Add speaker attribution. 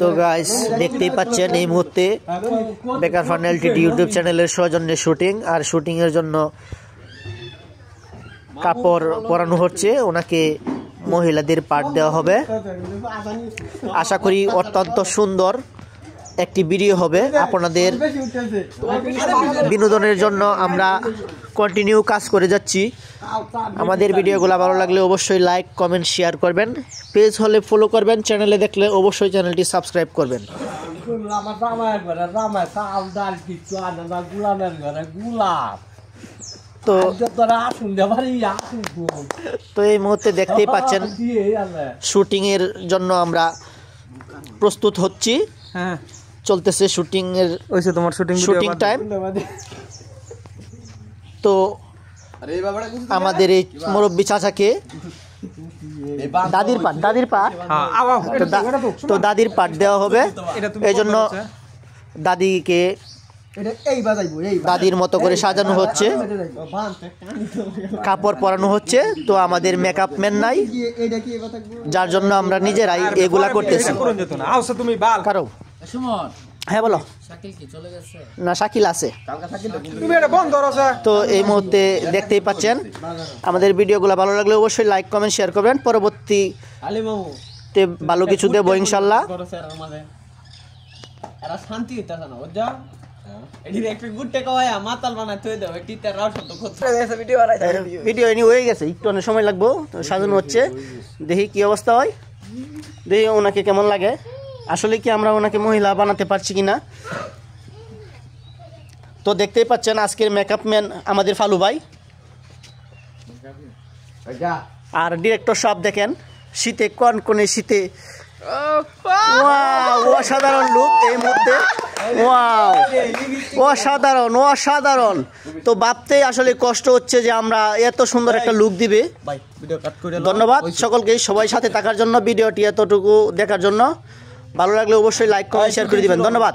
Speaker 1: তো গাইস দেখতেই পাচ্ছেন এই মুহূর্তে বেকার ফান এলটিডি ইউটিউব চ্যানেলের সৌজন্যে শুটিং, আর শুটিং এর জন্য কাপড় পরানো হচ্ছে, ওনাকে মহিলাদের পার্ট দেওয়া হবে। আশা করি অত্যন্ত সুন্দর একটি ভিডিও হবে। আপনাদের বিনোদনের জন্য আমরা কন্টিনিউ কাজ করে যাচ্ছি। আমাদের ভিডিওগুলো ভালো লাগলে অবশ্যই লাইক কমেন্ট শেয়ার করবেন, পেজ হলে ফলো করবেন, চ্যানেলে দেখলে অবশ্যই চ্যানেলটি সাবস্ক্রাইব করবেন। তো এই মুহূর্তে দেখতেই পাচ্ছেন শুটিং এর জন্য আমরা প্রস্তুত হচ্ছি।
Speaker 2: হ্যাঁ,
Speaker 1: চলতেছে শুটিং এর,
Speaker 2: ওইসে তোমার
Speaker 1: শুটিং টাইম। তো আমাদের এই মুরব্বী চাচাকে দাদির পাট তো দাদির পাট দেওয়া হবে। এই জন্য দাদিকে দাদির মতো করে সাজানো হচ্ছে, কাপড় পরানো হচ্ছে। তো আমাদের মেকআপ ম্যান নাই, যার জন্য আমরা নিজেরাই এগুলা করতেছি। কারো হ্যাঁ বলো না, শাকিল আছে। তো এই মুহূর্তে দেখতেই পাচ্ছেন আমাদের ভিডিওগুলো ভালো লাগলে অবশ্যই লাইক কমেন্ট শেয়ার করবেন। পরবর্তীতে ভালো কিছু দেবো ইনশাল্লাহ। ভিডিও এনি হয়ে গেছে, একটু অনেক সময় লাগবো, সাজানো হচ্ছে। দেখি কি অবস্থা হয়, দেখি ওনাকে কেমন লাগে, আসলে কি আমরা ওনাকে মহিলা বানাতে পারছি কিনা। তো দেখতেই পাচ্ছেন আজকের মেকআপ ম্যান আমাদের ফালু ভাই, আর ডিরেক্টর সাহেব দেখেন শীতে কনকনে শীতে অসাধারণ লুক এই মুহূর্তে। অসাধারণ অসাধারণ। তো ভাবতেই আসলে কষ্ট হচ্ছে যে আমরা এত সুন্দর একটা লুক দিবে। ধন্যবাদ সকলকে সবাই সাথে থাকার জন্য, ভিডিওটি এতটুকু দেখার জন্য। ভালো লাগলে অবশ্যই লাইক কমেন্ট শেয়ার করে দিবেন। ধন্যবাদ।